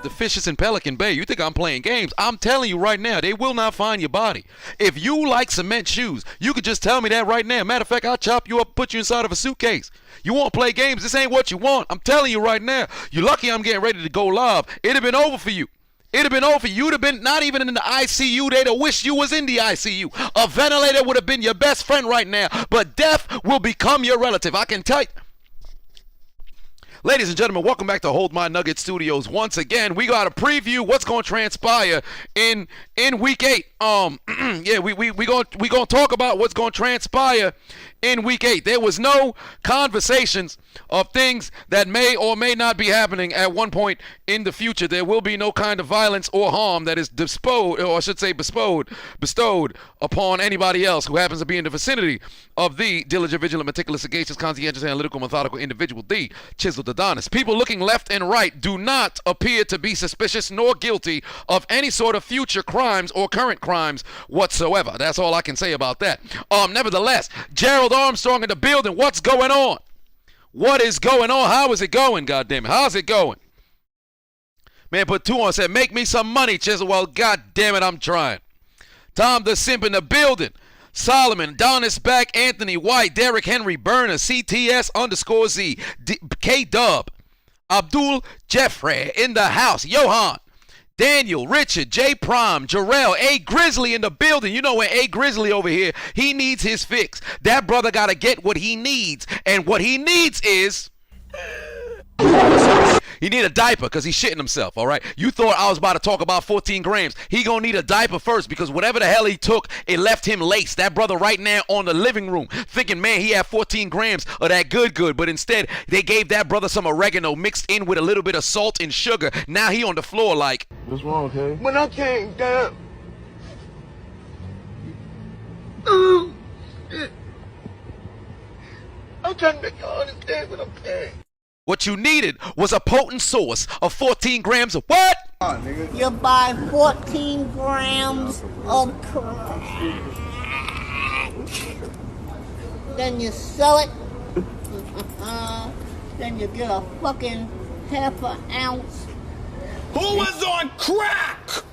the fishes in Pelican Bay. You think I'm playing games? I'm telling you right now, they will not find your body. If you like cement shoes, you could just tell me that right now. Matter of fact, I'll chop you up and put you inside of a suitcase. You want to play games? This ain't what you want. I'm telling you right now. You're lucky I'm getting ready to go live. It'd have been over for you. It'd have been over. You'd have been not even in the ICU. They'd have wished you was in the ICU. A ventilator would have been your best friend right now. But death will become your relative. I can tell you. Ladies and gentlemen, welcome back to Hold My Nugget Studios. Once again, we got to preview what's going to transpire in Week 8. Yeah, we going to talk about what's going to transpire in Week 8. There was no conversations of things that may or may not be happening at one point in the future. There will be no kind of violence or harm that is bestowed upon anybody else who happens to be in the vicinity of the diligent, vigilant, meticulous, sagacious, conscientious, analytical, methodical individual, the Chiseled Adonis. People looking left and right do not appear to be suspicious nor guilty of any sort of future crimes or current crimes whatsoever. That's all I can say about that. Nevertheless, Gerald Armstrong in the building. What's going on? What is going on? How is it going? Goddamn it! How's it going? Man, put 2 on. Said, make me some money, Chisel. Well, goddamn it, I'm trying. Tom the Simp in the building. Solomon, Adonis back, Anthony White, Derrick Henry, Burner, CTS_Z, K-Dub, Abdul Jeffrey in the house, Johan, Daniel, Richard, J Prime, Jarrell, A Grizzly in the building. You know when A Grizzly over here, he needs his fix. That brother got to get what he needs, and what he needs is... He need a diaper because he's shitting himself, all right? You thought I was about to talk about 14 grams. He gonna need a diaper first because whatever the hell he took, it left him laced. That brother right now on the living room thinking, man, he had 14 grams of that good. But instead, they gave that brother some oregano mixed in with a little bit of salt and sugar. Now he on the floor like... What's wrong, okay? When I came down... I'm trying to make y'all understand what I'm saying. What you needed was a potent source of 14 grams of what? You buy 14 grams of crack. Then you sell it. Then you get a fucking half an ounce. Who was on crack?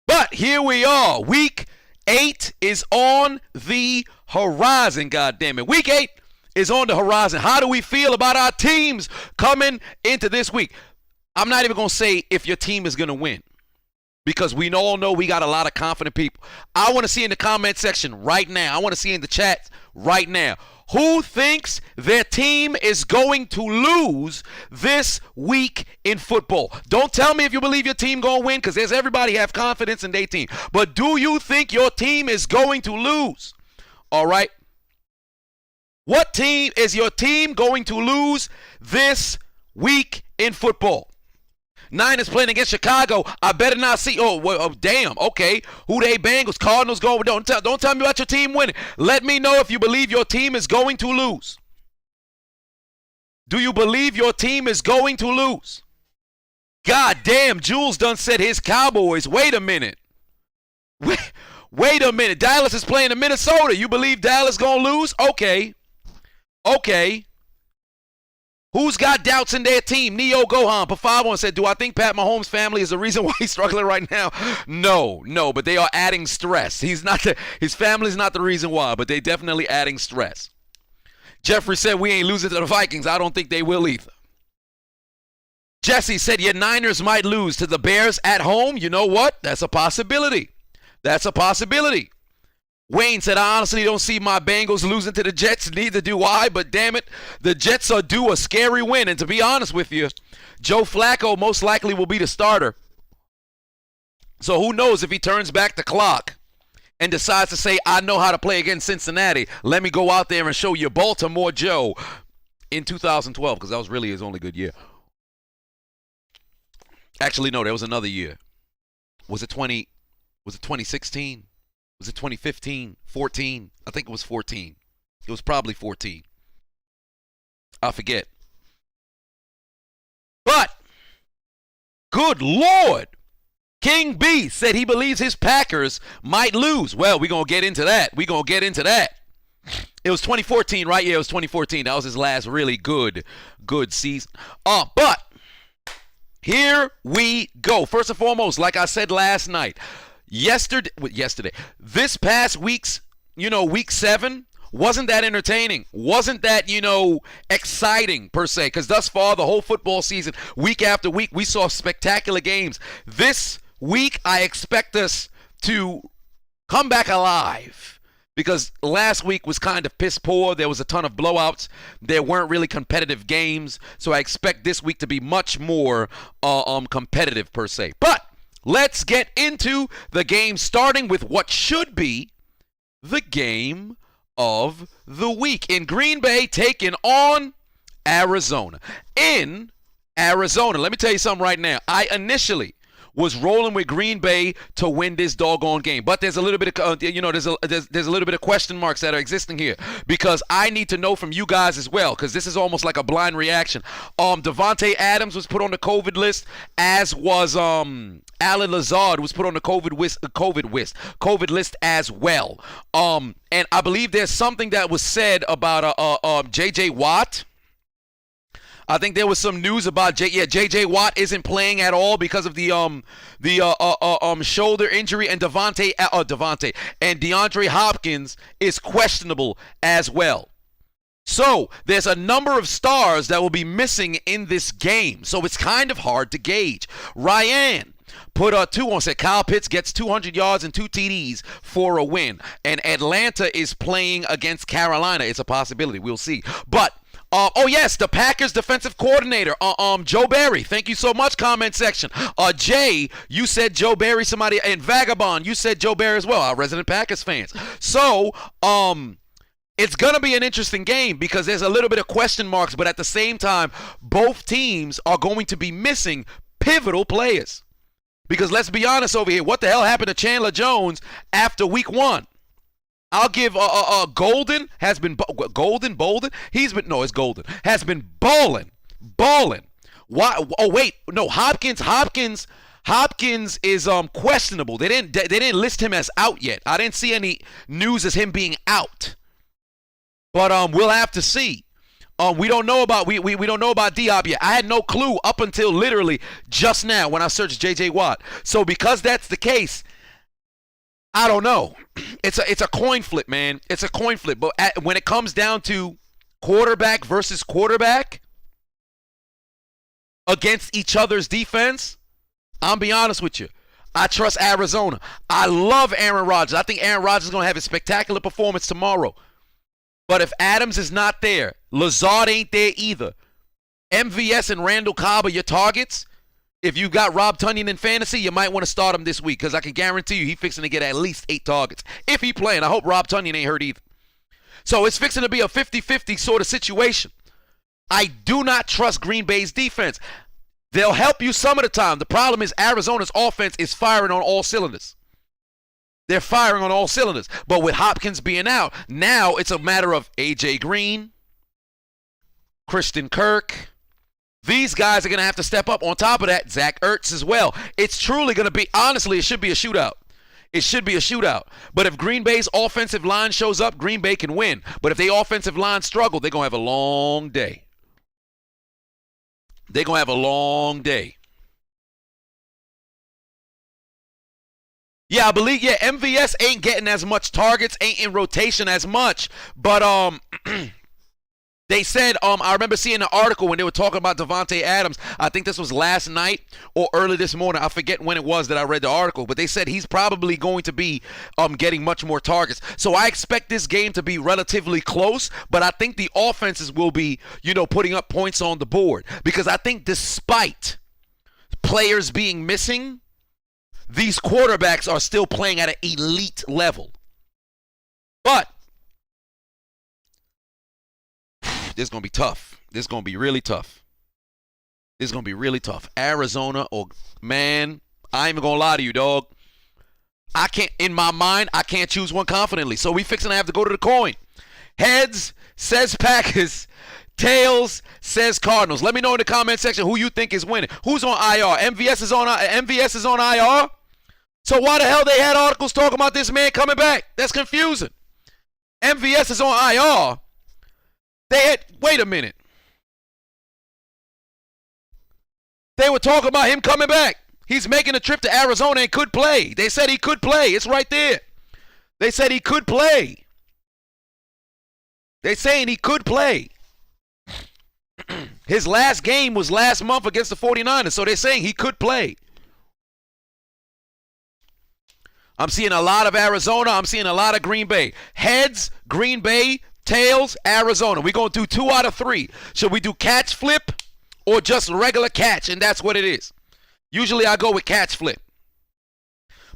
But here we are. Week 8 is on the horizon, goddammit. Week 8 is on the horizon. How do we feel about our teams coming into this week? I'm not even going to say if your team is going to win because we all know we got a lot of confident people. I want to see in the comment section right now. I want to see in the chat right now. Who thinks their team is going to lose this week in football? Don't tell me if you believe your team going to win because there's everybody have confidence in their team. But do you think your team is going to lose? All right. What team is your team going to lose this week in football? Niners playing against Chicago. I better not see. Oh, damn. Okay. Who they Bengals? Cardinals going. Don't tell me about your team winning. Let me know if you believe your team is going to lose. Do you believe your team is going to lose? God damn. Jules done said his Cowboys. Wait a minute. Wait a minute. Dallas is playing in Minnesota. You believe Dallas going to lose? Okay. Who's got doubts in their team? Neo Gohan, Pafavon said, do I think Pat Mahomes' family is the reason why he's struggling right now? No, but they are adding stress. His family's not the reason why, but they definitely adding stress. Jeffrey said, we ain't losing to the Vikings. I don't think they will either. Jesse said, your Niners might lose to the Bears at home. You know what? That's a possibility. Wayne said, I honestly don't see my Bengals losing to the Jets. Neither do I, but damn it, the Jets are due a scary win. And to be honest with you, Joe Flacco most likely will be the starter. So who knows if he turns back the clock and decides to say, I know how to play against Cincinnati. Let me go out there and show you Baltimore Joe in 2012, because that was really his only good year. Actually, no, there was another year. Was it 2016? Was it 2015, 14? I think it was 14. It was probably 14. I forget. But, good Lord, King B said he believes his Packers might lose. Well, we're going to get into that. It was 2014, right? Yeah, it was 2014. That was his last really good season. But, Here we go. First and foremost, like I said last night, yesterday, this past week's, week 7, wasn't that entertaining? Wasn't that, exciting per se? Because thus far, the whole football season, week after week, we saw spectacular games. This week, I expect us to come back alive. Because last week was kind of piss poor. There was a ton of blowouts. There weren't really competitive games. So I expect this week to be much more competitive per se. But let's get into the game, starting with what should be the game of the week. In Green Bay, taking on Arizona. In Arizona, let me tell you something right now. I initially was rolling with Green Bay to win this doggone game, but there's a little bit of there's a little bit of question marks that are existing here, because I need to know from you guys as well, because this is almost like a blind reaction. Devontae Adams was put on the COVID list, as was Alan Lazard was put on the COVID list as well. And I believe there's something that was said about J.J. Watt. I think there was some news about J.J. Watt isn't playing at all because of the shoulder injury, and DeAndre Hopkins is questionable as well. So there's a number of stars that will be missing in this game, so it's kind of hard to gauge. Ryan put 2 on, said Kyle Pitts gets 200 yards and 2 TDs for a win, and Atlanta is playing against Carolina. It's a possibility. We'll see. But yes, the Packers defensive coordinator, Joe Barry. Thank you so much, comment section. Jay, you said Joe Barry, somebody, and Vagabond, you said Joe Barry as well, our resident Packers fans. So, it's going to be an interesting game because there's a little bit of question marks, but at the same time, both teams are going to be missing pivotal players. Because let's be honest over here, what the hell happened to Chandler Jones after week 1? I'll give Golden has been Bolden. It's Golden has been balling. Why? Oh wait, no, Hopkins is questionable. They didn't list him as out yet. I didn't see any news as him being out. But we'll have to see. We don't know about we don't know about Diop yet. I had no clue up until literally just now when I searched J.J. Watt. So because that's the case, I don't know. It's a coin flip, man. It's a coin flip. But when it comes down to quarterback versus quarterback against each other's defense, I'll be honest with you. I trust Arizona. I love Aaron Rodgers. I think Aaron Rodgers is going to have a spectacular performance tomorrow. But if Adams is not there, Lazard ain't there either. MVS and Randall Cobb are your targets. If you got Rob Tonyan in fantasy, you might want to start him this week, because I can guarantee you he's fixing to get at least 8 targets. If he playing, I hope Rob Tonyan ain't hurt either. So it's fixing to be a 50-50 sort of situation. I do not trust Green Bay's defense. They'll help you some of the time. The problem is Arizona's offense is firing on all cylinders. They're firing on all cylinders. But with Hopkins being out, now it's a matter of A.J. Green, Christian Kirk. These guys are going to have to step up. On top of that, Zach Ertz as well. It's truly going to be, honestly, it should be a shootout. It should be a shootout. But if Green Bay's offensive line shows up, Green Bay can win. But if the offensive line struggle, they're going to have a long day. They're going to have a long day. Yeah, I believe, MVS ain't getting as much targets, ain't in rotation as much. But, they said, I remember seeing an article when they were talking about Devontae Adams. I think this was last night or early this morning. I forget when it was that I read the article. But they said he's probably going to be getting much more targets. So I expect this game to be relatively close. But I think the offenses will be, putting up points on the board. Because I think despite players being missing, these quarterbacks are still playing at an elite level. But this is going to be tough. This is going to be really tough. This is going to be really tough. Arizona, man, I ain't even going to lie to you, dog. In my mind, I can't choose one confidently. So we fixing to have to go to the coin. Heads says Packers. Tails says Cardinals. Let me know in the comment section who you think is winning. Who's on IR? MVS is on IR? So why the hell they had articles talking about this man coming back? That's confusing. MVS is on IR. Wait a minute. They were talking about him coming back. He's making a trip to Arizona and could play. They said he could play. It's right there. They said he could play. They're saying he could play. His last game was last month against the 49ers, so they're saying he could play. I'm seeing a lot of Arizona. I'm seeing a lot of Green Bay. Heads, Green Bay. Tails, Arizona. We're going to do 2 out of 3. Should we do catch flip or just regular catch? And that's what it is. Usually I go with catch flip.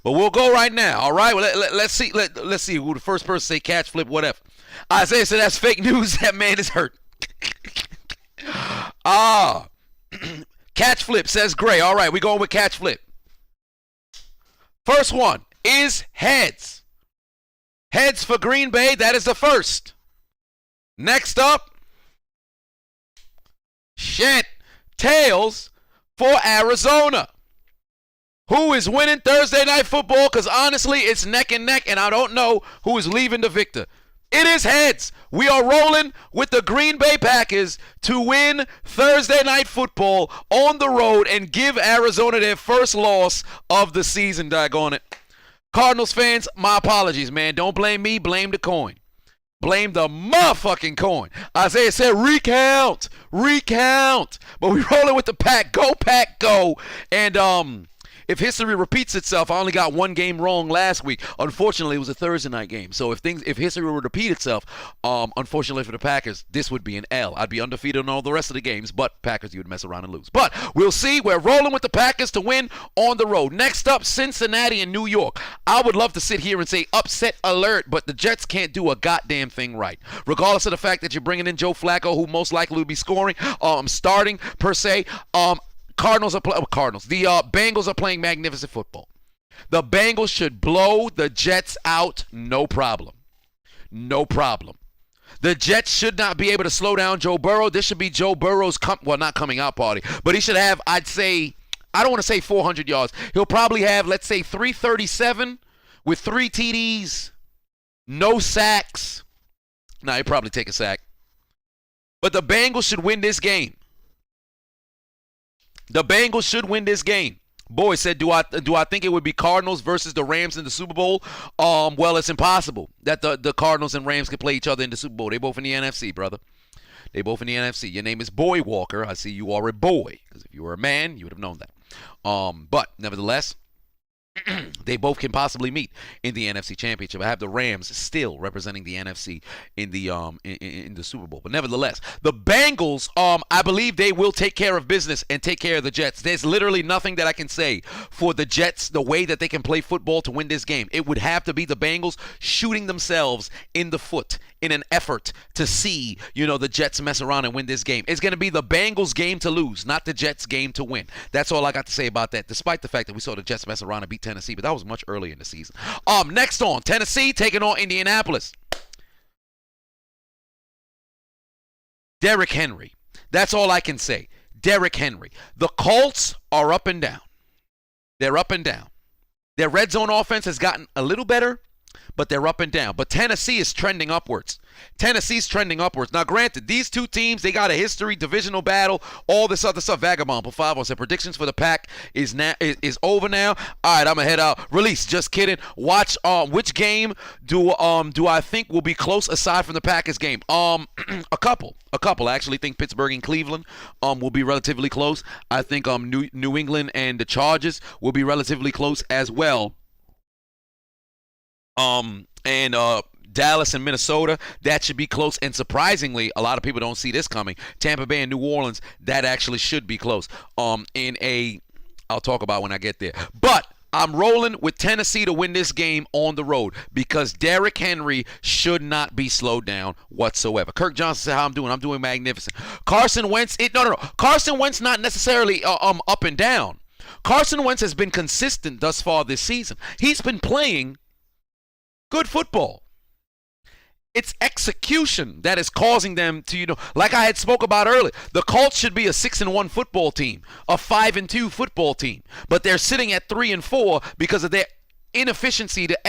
But we'll go right now, all right? Well, let's see. Let's see who the first person say catch flip, whatever. Isaiah said that's fake news. That man is hurt. Catch flip, says Gray. All right, we're going with catch flip. First one is heads. Heads for Green Bay. That is the first. Next up, tails for Arizona. Who is winning Thursday Night Football? Because honestly, it's neck and neck, and I don't know who is leaving the victor. It is heads. We are rolling with the Green Bay Packers to win Thursday Night Football on the road and give Arizona their first loss of the season, daggone it. Cardinals fans, my apologies, man. Don't blame me. Blame the coin. Blame the motherfucking coin. Isaiah said, recount. But we rolling with the Pack. Go, Pack, go. And if history repeats itself, I only got one game wrong last week. Unfortunately, it was a Thursday night game. So if history would repeat itself, unfortunately for the Packers, this would be an L. I'd be undefeated in all the rest of the games, but Packers, you would mess around and lose. But we'll see. We're rolling with the Packers to win on the road. Next up, Cincinnati and New York. I would love to sit here and say upset alert, but the Jets can't do a goddamn thing right. Regardless of the fact that you're bringing in Joe Flacco, who most likely will be starting per se. The Bengals are playing magnificent football. The Bengals should blow the Jets out, no problem. No problem. The Jets should not be able to slow down Joe Burrow. This should be Joe Burrow's not coming out party, but he should have, I'd say, I don't want to say 400 yards. He'll probably have, let's say, 337 with 3 TDs, no sacks. Nah, he'll probably take a sack. But the Bengals should win this game. The Bengals should win this game. Boy said, do I think it would be Cardinals versus the Rams in the Super Bowl? Well, it's impossible that the Cardinals and Rams could play each other in the Super Bowl. They both in the NFC, brother. They both in the NFC. Your name is Boy Walker. I see you are a boy. Because if you were a man, you would have known that. But nevertheless, they both can possibly meet in the NFC Championship. I have the Rams still representing the NFC in the Super Bowl. But nevertheless, the Bengals, I believe they will take care of business and take care of the Jets. There's literally nothing that I can say for the Jets, the way that they can play football to win this game. It would have to be the Bengals shooting themselves in the foot in an effort to see, the Jets mess around and win this game. It's going to be the Bengals game to lose, not the Jets game to win. That's all I got to say about that, despite the fact that we saw the Jets mess around and beat Tennessee, but that was much earlier in the season. Next on, Tennessee taking on Indianapolis. Derrick Henry. That's all I can say. Derrick Henry. The Colts are up and down. They're up and down. Their red zone offense has gotten a little better, but they're up and down. But Tennessee is trending upwards. Tennessee's trending upwards. Now, granted, these two teams, they got a history, divisional battle, all this other stuff. Vagabond, Pafavo said predictions for the Pack is over now. All right, I'm going to head out. Release, just kidding. Watch which game do I think will be close aside from the Packers game? A couple. I actually think Pittsburgh and Cleveland will be relatively close. I think New England and the Chargers will be relatively close as well. And Dallas and Minnesota, that should be close. And surprisingly, a lot of people don't see this coming. Tampa Bay and New Orleans, that actually should be close. I'll talk about when I get there. But I'm rolling with Tennessee to win this game on the road because Derrick Henry should not be slowed down whatsoever. Kirk Johnson said, how I'm doing? I'm doing magnificent. Carson Wentz, Carson Wentz not necessarily up and down. Carson Wentz has been consistent thus far this season. He's been playing good football. It's execution that is causing them to, like I had spoke about earlier, the Colts should be a 6-1 football team, a 5-2 football team, but they're sitting at 3-4 because of their inefficiency to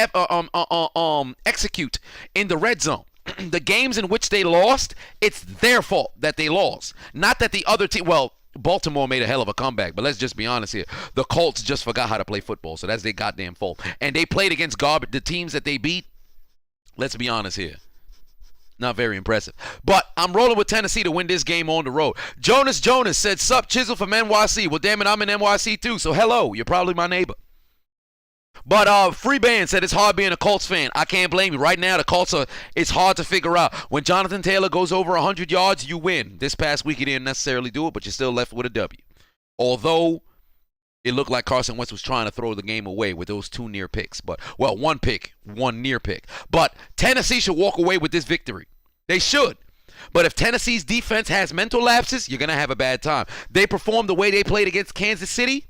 execute in the red zone. The games in which they lost, it's their fault that they lost, not that the other team. Well, Baltimore made a hell of a comeback, but let's just be honest here. The Colts just forgot how to play football, so that's their goddamn fault. And they played against the teams that they beat. Let's be honest here. Not very impressive. But I'm rolling with Tennessee to win this game on the road. Jonas said, sup, Chiseled from NYC. Well, damn it, I'm in NYC too, so hello. You're probably my neighbor. But Free Band said it's hard being a Colts fan. I can't blame you. Right now, the Colts it's hard to figure out. When Jonathan Taylor goes over 100 yards, you win. This past week, he didn't necessarily do it, but you're still left with a W. Although it looked like Carson Wentz was trying to throw the game away with those 2 near picks. One pick, 1 near pick. But Tennessee should walk away with this victory. They should. But if Tennessee's defense has mental lapses, you're going to have a bad time. They performed the way they played against Kansas City.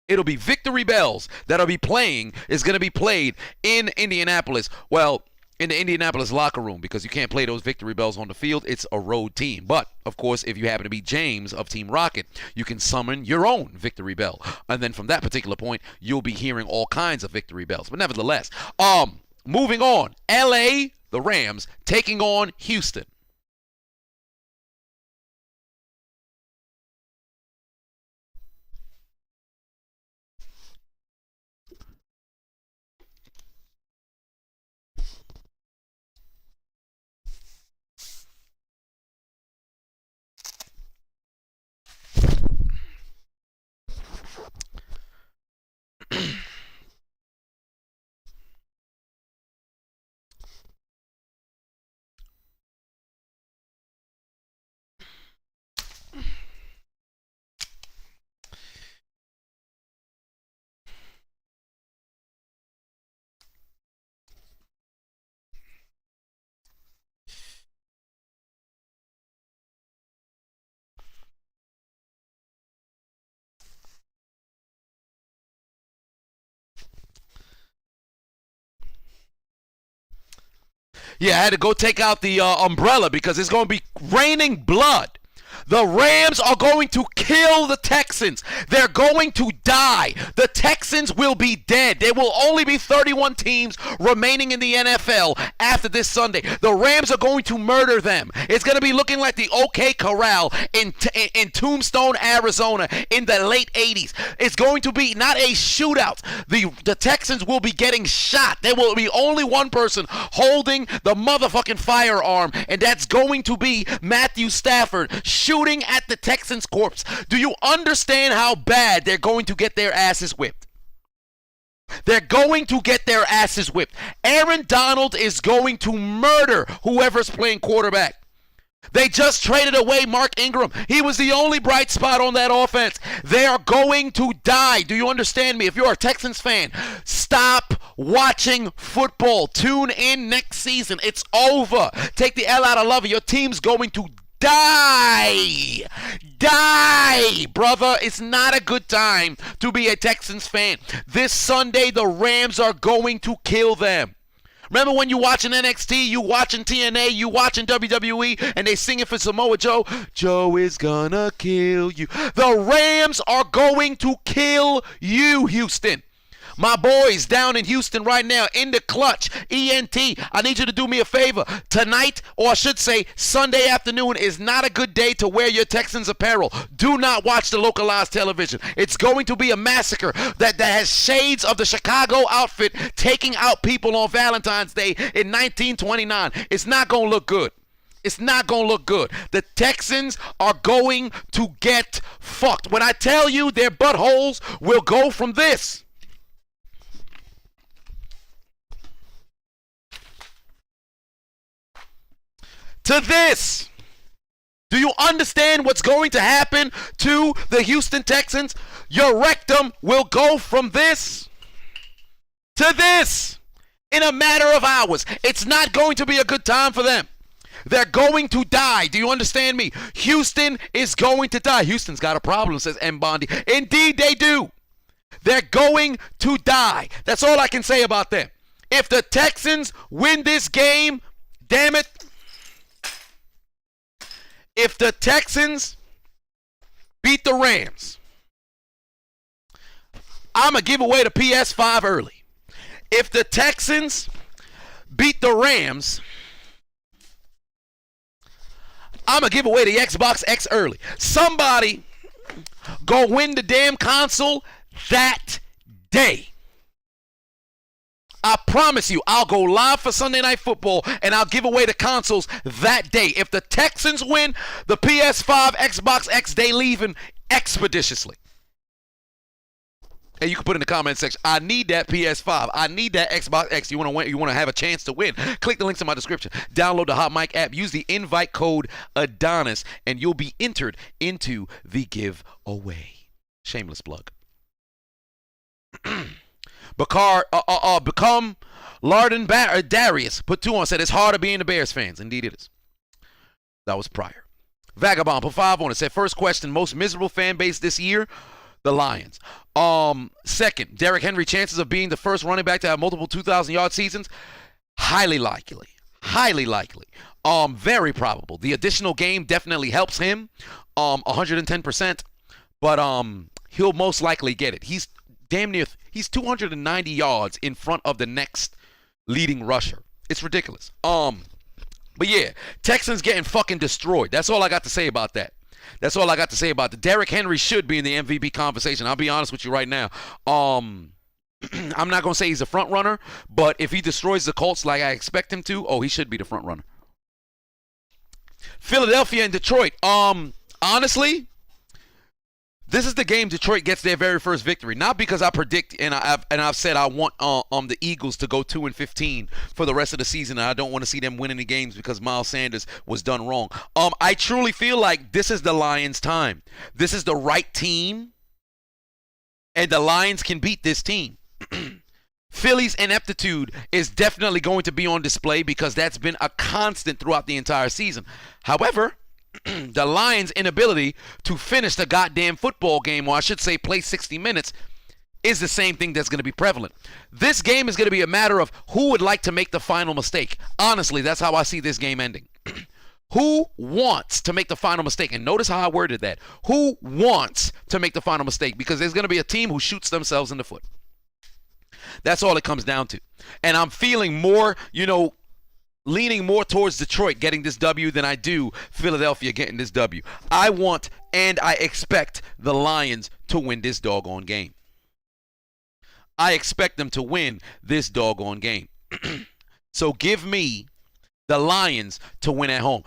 It'll be victory bells that'll be playing, is going to be played in Indianapolis. Well, in the Indianapolis locker room, because you can't play those victory bells on the field. It's a road team. But, of course, if you happen to be James of Team Rocket, you can summon your own victory bell. And then from that particular point, you'll be hearing all kinds of victory bells. But nevertheless, moving on. L.A., the Rams, taking on Houston. Yeah, I had to go take out the umbrella because it's going to be raining blood. The Rams are going to kill the Texans. They're going to die. The Texans will be dead. There will only be 31 teams remaining in the NFL after this Sunday. The Rams are going to murder them. It's going to be looking like the OK Corral in Tombstone, Arizona in the late 80s. It's going to be not a shootout. The Texans will be getting shot. There will be only one person holding the motherfucking firearm, and that's going to be Matthew Stafford shooting at the Texans' corpse. Do you understand how bad they're going to get their asses whipped? They're going to get their asses whipped. Aaron Donald is going to murder whoever's playing quarterback. They just traded away Mark Ingram. He was the only bright spot on that offense. They are going to die. Do you understand me? If you're a Texans fan, stop watching football. Tune in next season. It's over. Take the L out of love. Your team's going to die, brother. It's not a good time to be a Texans fan. This Sunday, the Rams are going to kill them. Remember when you watching NXT, you watching TNA, you watching WWE, and they singing for Samoa Joe? Joe is gonna kill you. The Rams are going to kill you, Houston. My boys down in Houston right now in the clutch, ENT, I need you to do me a favor. Tonight, or I should say Sunday afternoon, is not a good day to wear your Texans apparel. Do not watch the localized television. It's going to be a massacre that has shades of the Chicago outfit taking out people on Valentine's Day in 1929. It's not going to look good. It's not going to look good. The Texans are going to get fucked. When I tell you their buttholes will go from this to this. Do you understand what's going to happen to the Houston Texans? Your rectum will go from this to this in a matter of hours. It's not going to be a good time for them. They're going to die. Do you understand me? Houston is going to die. Houston's got a problem, says M. Bondi. Indeed, they do. They're going to die. That's all I can say about them. If the Texans win this game, damn it, if the Texans beat the Rams, I'm going to give away the PS5 early. If the Texans beat the Rams, I'm going to give away the Xbox X early. Somebody go win the damn console that day. I promise you, I'll go live for Sunday Night Football and I'll give away the consoles that day. If the Texans win the PS5, Xbox X, they leaving expeditiously. And you can put in the comment section, I need that PS5. I need that Xbox X. You want to win? You want to have a chance to win? Click the links in my description. Download the Hot Mic app. Use the invite code Adonis, and you'll be entered into the giveaway. Shameless plug. Become Larden Darius put 2 on, said it's harder being the Bears fans. Indeed it is. That was prior. Vagabond put 5 on it, said first question, most miserable fan base this year, the Lions. Second, Derrick Henry chances of being the first running back to have multiple 2,000-yard seasons, highly likely. Very probable. The additional game definitely helps him, 110%, but he'll most likely get it. He's damn near, he's 290 yards in front of the next leading rusher. It's ridiculous. But yeah, Texans getting fucking destroyed. That's all I got to say about that. That's all I got to say about it. Derrick Henry should be in the MVP conversation. I'll be honest with you right now. I'm not going to say he's a front runner, but if he destroys the Colts like I expect him to, he should be the front runner. Philadelphia and Detroit. Honestly, this is the game Detroit gets their very first victory. Not because I predict and I've said I want the Eagles to go 2-15 for the rest of the season, and I don't want to see them win any games because Miles Sanders was done wrong. I truly feel like this is the Lions' time. This is the right team, and the Lions can beat this team. Philly's ineptitude is definitely going to be on display because that's been a constant throughout the entire season. However, the Lions' inability to finish the goddamn football game, or I should say play 60 minutes, is the same thing that's going to be prevalent. This game is going to be a matter of who would like to make the final mistake. Honestly, that's how I see this game ending. Who wants to make the final mistake? And notice how I worded that. Who wants to make the final mistake? Because there's going to be a team who shoots themselves in the foot. That's all it comes down to. And I'm feeling more, leaning more towards Detroit getting this W than I do Philadelphia getting this W. I want and I expect the Lions to win this doggone game. I expect them to win this doggone game. So give me the Lions to win at home.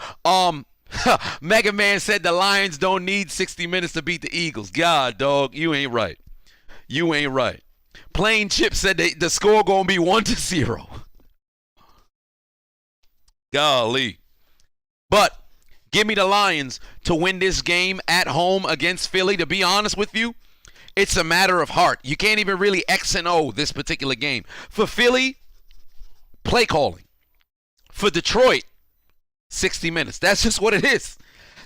Mega Man said the Lions don't need 60 minutes to beat the Eagles. God, dog, you ain't right. You ain't right. Plain Chip said the score gonna be 1-0. Golly. But give me the Lions to win this game at home against Philly. To be honest with you, it's a matter of heart. You can't even really X and O this particular game. For Philly, play calling. For Detroit, 60 minutes. That's just what it is.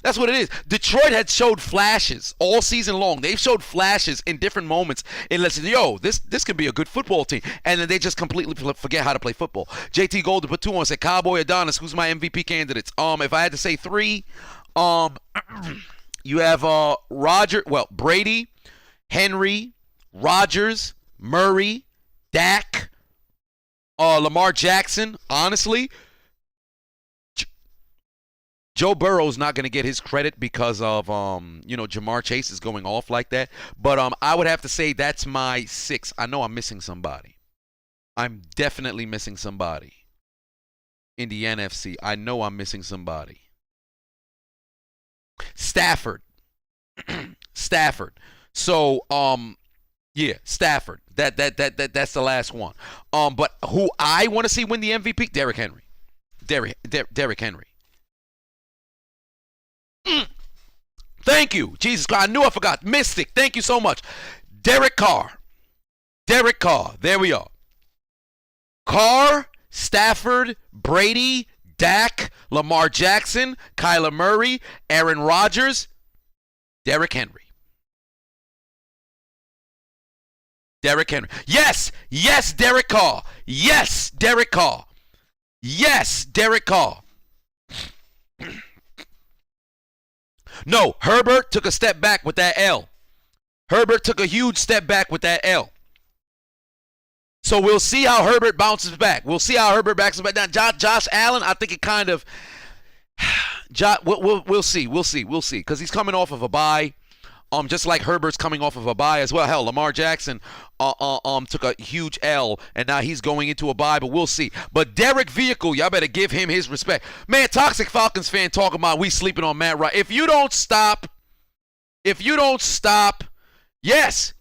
That's what it is. Detroit had showed flashes all season long. They've showed flashes in different moments. And listen, this could be a good football team. And then they just completely forget how to play football. JT Golden put 2 on, said Cowboy Adonis, who's my MVP candidates. If I had to say 3, you have Brady, Henry, Rodgers, Murray, Dak, Lamar Jackson. Honestly, Joe Burrow's not going to get his credit because of, Jamar Chase is going off like that. But I would have to say that's my 6. I know I'm missing somebody. I'm definitely missing somebody in the NFC. I know I'm missing somebody. Stafford. So, Stafford. That's the last one. But who I want to see win the MVP? Derrick Henry. Derrick Henry. Thank you. Jesus Christ. I knew I forgot. Mystic. Thank you so much. Derek Carr. There we are. Carr, Stafford, Brady, Dak, Lamar Jackson, Kyler Murray, Aaron Rodgers, Derrick Henry. Yes, Derek Carr. Yes, Derek Carr. No, Herbert took a step back with that L. Herbert took a huge step back with that L. So we'll see how Herbert bounces back. Now, Josh Allen, I think it kind of, We'll see. Because he's coming off of a bye. Just like Herbert's coming off of a bye as well. Hell, Lamar Jackson took a huge L, and now he's going into a bye, but we'll see. But Derek Vehicle, y'all better give him his respect. Man, Toxic Falcons fan talking about we sleeping on Matt Ryan. If you don't stop, yes,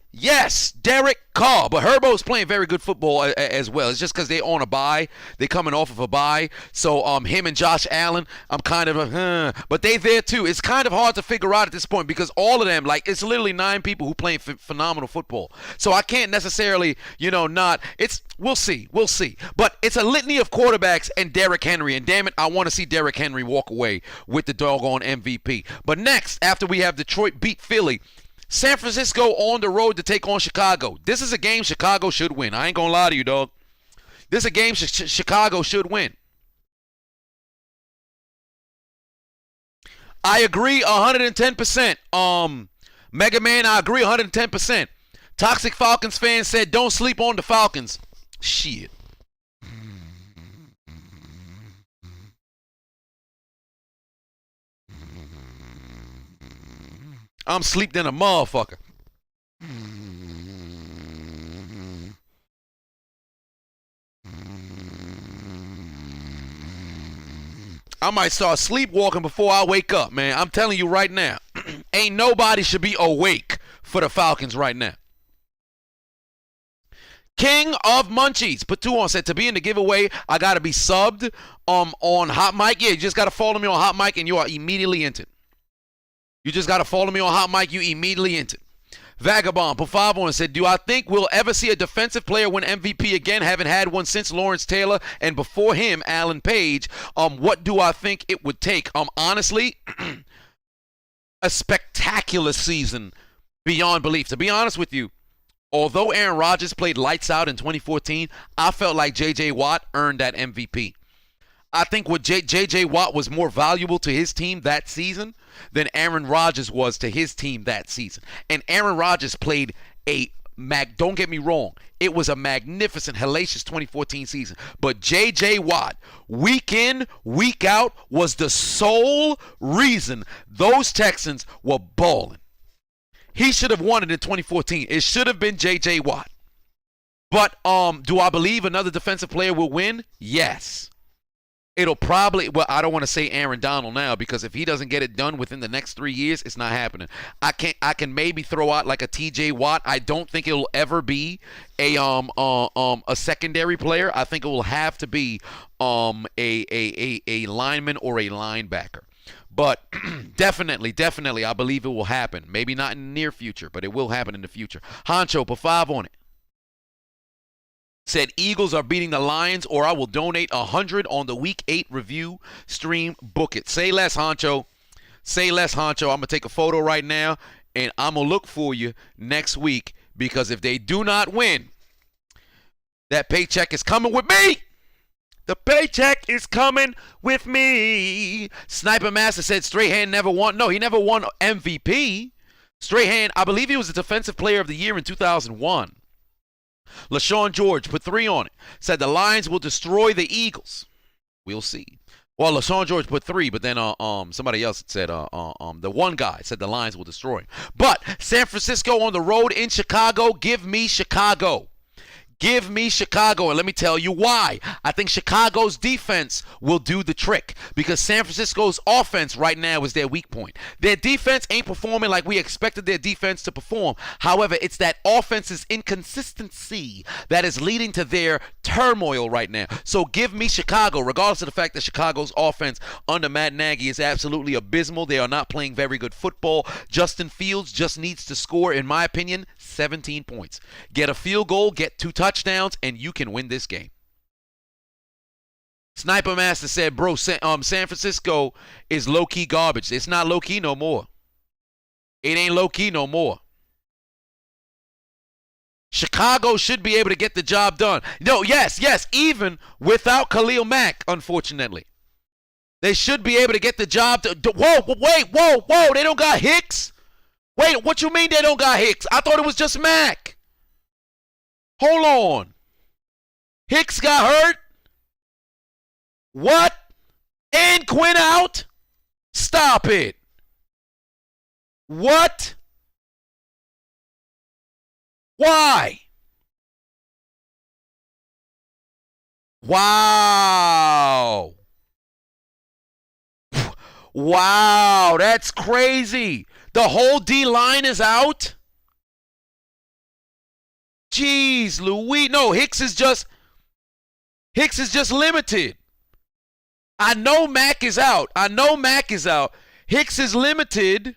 Derek Carr. But Herbo's playing very good football as well. It's just because they're on a bye. They're coming off of a bye. So him and Josh Allen, I'm kind of but they there too. It's kind of hard to figure out at this point because all of them, like, it's literally 9 people who play phenomenal football. So I can't necessarily, we'll see. But it's a litany of quarterbacks and Derrick Henry. And damn it, I want to see Derrick Henry walk away with the doggone MVP. But next, after we have Detroit beat Philly, San Francisco on the road to take on Chicago. This is a game Chicago should win. I ain't gonna lie to you, dog. This is a game Chicago should win. I agree 110%. Mega Man, I agree 110%. Toxic Falcons fan said don't sleep on the Falcons. Shit. I'm sleep than a motherfucker. I might start sleepwalking before I wake up, man. I'm telling you right now. Ain't nobody should be awake for the Falcons right now. King of Munchies put 2 on, said to be in the giveaway I gotta be subbed on Hot Mic. Yeah, you just gotta follow me on Hot Mic and you are immediately entered. You just got to follow me on Hot Mic. You immediately enter. Vagabond put 5 on and said, do I think we'll ever see a defensive player win MVP again? Haven't had one since Lawrence Taylor and before him, Alan Page. What do I think it would take? Honestly, a spectacular season beyond belief. To be honest with you, although Aaron Rodgers played lights out in 2014, I felt like J.J. Watt earned that MVP. I think what J.J. Watt was more valuable to his team that season than Aaron Rodgers was to his team that season. And Aaron Rodgers played don't get me wrong, it was a magnificent, hellacious 2014 season. But J.J. Watt, week in, week out, was the sole reason those Texans were balling. He should have won it in 2014. It should have been J.J. Watt. But do I believe another defensive player will win? Yes. It'll probably, well, I don't want to say Aaron Donald now because if he doesn't get it done within the next 3 years, it's not happening. I can maybe throw out like a TJ Watt. I don't think it'll ever be a secondary player. I think it will have to be a lineman or a linebacker. But definitely, I believe it will happen. Maybe not in the near future, but it will happen in the future. Honcho, put 5 on it. Said Eagles are beating the Lions or I will donate 100 on the Week 8 review stream. Book it. Say less, Honcho. Say less, Honcho. I'm going to take a photo right now and I'm going to look for you next week because if they do not win, that paycheck is coming with me. The paycheck is coming with me. Sniper Master said Strahan never won. No, he never won MVP. Strahan, I believe he was the Defensive Player of the Year in 2001. LaShawn George put 3 on it. Said the Lions will destroy the Eagles. We'll see. Well, LaShawn George put 3, but then somebody else said the one guy said the Lions will destroy him. But San Francisco on the road in Chicago. Give me Chicago. Give me Chicago, and let me tell you why. I think Chicago's defense will do the trick because San Francisco's offense right now is their weak point. Their defense ain't performing like we expected their defense to perform. However, it's that offense's inconsistency that is leading to their turmoil right now. So give me Chicago, regardless of the fact that Chicago's offense under Matt Nagy is absolutely abysmal. They are not playing very good football. Justin Fields just needs to score, in my opinion, 17 points. Get a field goal, get 2 touchdowns, and you can win this game. Sniper Master said, bro, San Francisco is low-key garbage. It's not low-key no more. It ain't low-key no more. Chicago should be able to get the job done. No, yes, even without Khalil Mack, unfortunately. They should be able to get the job done. Whoa, they don't got Hicks? Wait, what you mean they don't got Hicks? I thought it was just Mack. Hold on. Hicks got hurt? What? And Quinn out? Stop it. What? Why? Wow. Wow, that's crazy. The whole D-line is out? Jeez, Louis. No, Hicks is just limited. I know Mac is out. Hicks is limited.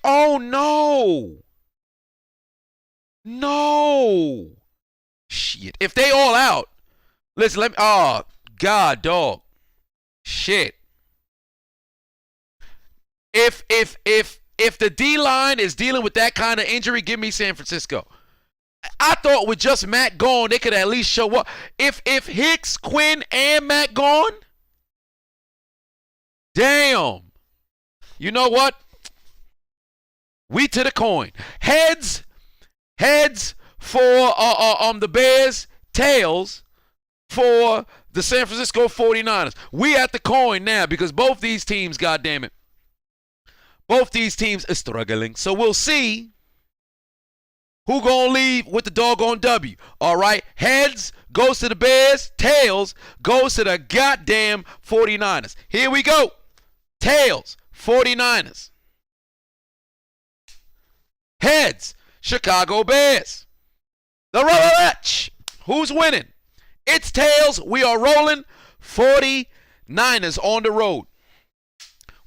Oh no. No. Shit. If they all out, listen, oh, God, dog. Shit. If the D-line is dealing with that kind of injury, give me San Francisco. I thought with just Matt gone, they could at least show up. If Hicks, Quinn, and Matt gone, damn. You know what? We to the coin. Heads for the Bears, tails for the San Francisco 49ers. We at the coin now because both these teams, goddammit, both these teams are struggling. So we'll see who gonna leave with the doggone W. All right, heads goes to the Bears, tails goes to the goddamn 49ers. Here we go. Tails, 49ers. Heads, Chicago Bears. The Roach. Who's winning? It's tails. We are rolling 49ers on the road.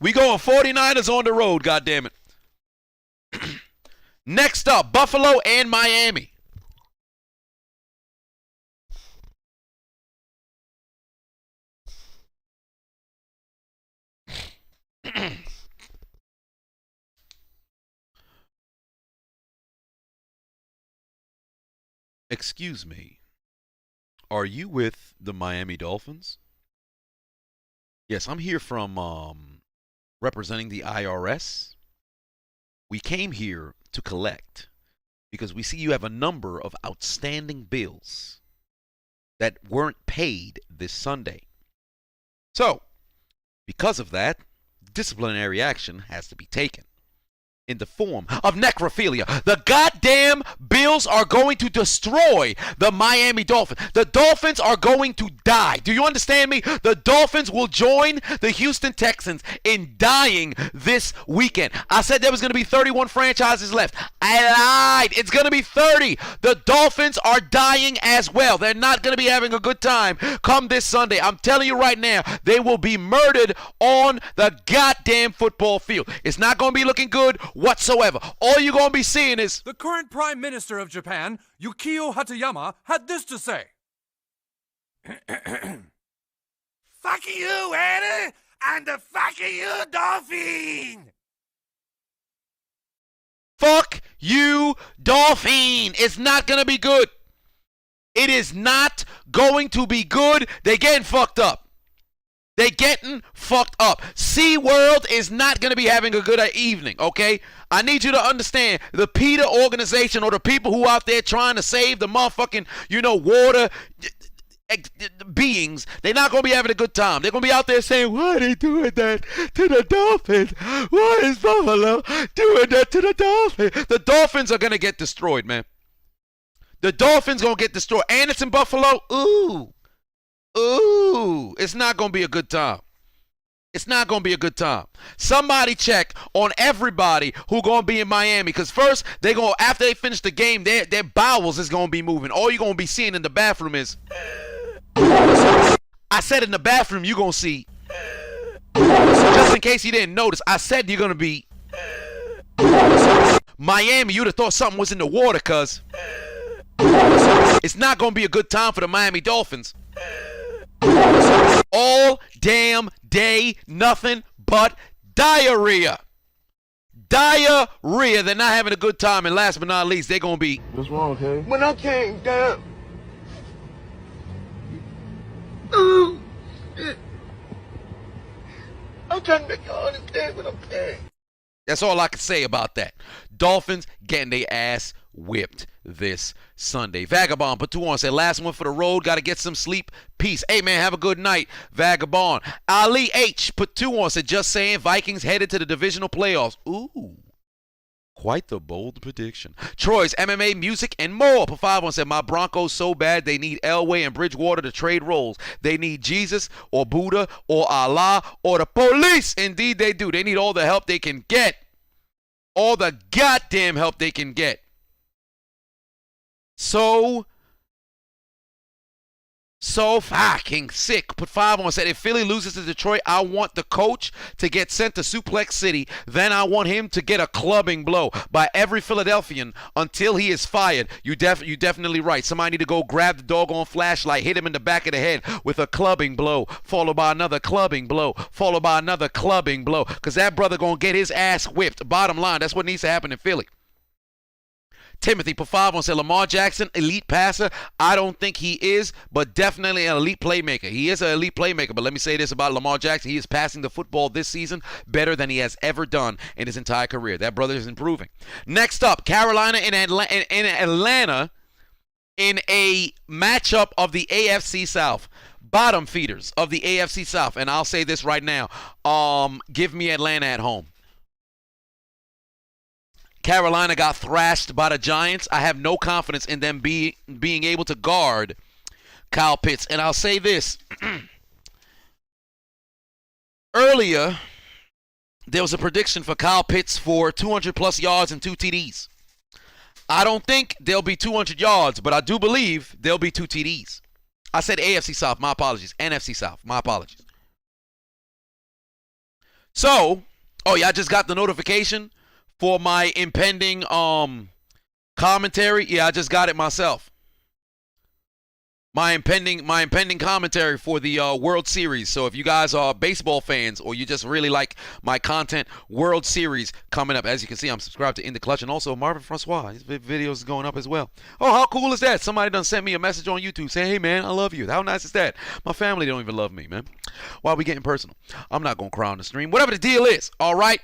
We going 49ers on the road, goddammit. Next up, Buffalo and Miami. Excuse me. Are you with the Miami Dolphins? Yes, I'm here from representing the IRS. We came here to collect because we see you have a number of outstanding bills that weren't paid this Sunday. So, because of that, disciplinary action has to be taken in the form of necrophilia. The goddamn Bills are going to destroy the Miami Dolphins. The Dolphins are going to die. Do you understand me? The Dolphins will join the Houston Texans in dying this weekend. I said there was going to be 31 franchises left. I lied. It's going to be 30. The Dolphins are dying as well. They're not going to be having a good time come this Sunday. I'm telling you right now, they will be murdered on the goddamn football field. It's not going to be looking good whatsoever. All you're going to be seeing is... The current Prime Minister of Japan, Yukio Hatayama, had this to say. Fuck you, Anna, and the fuck you, Dolphin! Fuck you, Dolphin. It's not going to be good. It is not going to be good. They're getting fucked up. They getting fucked up. SeaWorld is not going to be having a good evening, okay? I need you to understand the PETA organization or the people who out there trying to save the motherfucking, water beings. They're not going to be having a good time. They're going to be out there saying, why are they doing that to the Dolphins? Why is Buffalo doing that to the Dolphins? The Dolphins are going to get destroyed, man. The Dolphins going to get destroyed. And it's in Buffalo. Ooh, it's not going to be a good time. It's not going to be a good time. Somebody check on everybody who going to be in Miami. Because first, after they finish the game, their bowels is going to be moving. All you're going to be seeing in the bathroom is... I said in the bathroom, you're going to see... Just in case you didn't notice, I said you're going to be... Miami, you'd have thought something was in the water, cuz. It's not going to be a good time for the Miami Dolphins. All damn day, nothing but diarrhea. Diarrhea. They're not having a good time. And last but not least, they're going to be... What's wrong, okay? When I came down... I'm trying to make you understand what I'm saying. That's all I can say about that. Dolphins getting their ass whipped this Sunday. Vagabond put 2 on, said last one for the road, got to get some sleep. Peace. Hey, man, have a good night. Vagabond. Ali H put 2 on, said just saying Vikings headed to the divisional playoffs. Ooh. Quite the bold prediction. Troy's MMA, music, and more. Put 5 on, said my Broncos so bad they need Elway and Bridgewater to trade roles. They need Jesus or Buddha or Allah or the police. Indeed they do. They need all the help they can get. All the goddamn help they can get. So fucking sick. Put 5 on, said if Philly loses to Detroit, I want the coach to get sent to Suplex City. Then I want him to get a clubbing blow by every Philadelphian until he is fired. You definitely right. Somebody need to go grab the doggone flashlight, hit him in the back of the head with a clubbing blow, followed by another clubbing blow, followed by another clubbing blow, because that brother gonna get his ass whipped. Bottom line, that's what needs to happen in Philly. Timothy put 5 on, said Lamar Jackson, elite passer. I don't think he is, but definitely an elite playmaker. He is an elite playmaker, but let me say this about Lamar Jackson. He is passing the football this season better than he has ever done in his entire career. That brother is improving. Next up, Carolina and Atlanta in a matchup of the AFC South. Bottom feeders of the AFC South. And I'll say this right now. Give me Atlanta at home. Carolina got thrashed by the Giants. I have no confidence in them being able to guard Kyle Pitts. And I'll say this. Earlier, there was a prediction for Kyle Pitts for 200-plus yards and 2 TDs. I don't think there'll be 200 yards, but I do believe there'll be 2 TDs. I said AFC South. My apologies. NFC South. My apologies. So, I just got the notification for my impending commentary. Yeah, I just got it myself. My impending commentary for the World Series. So if you guys are baseball fans or you just really like my content, World Series coming up. As you can see, I'm subscribed to In the Clutch, and also Marvin Francois. His videos is going up as well. Oh, how cool is that? Somebody done sent me a message on YouTube saying, hey, man, I love you. How nice is that? My family don't even love me, man. Why are we getting personal? I'm not going to cry on the stream. Whatever the deal is, all right?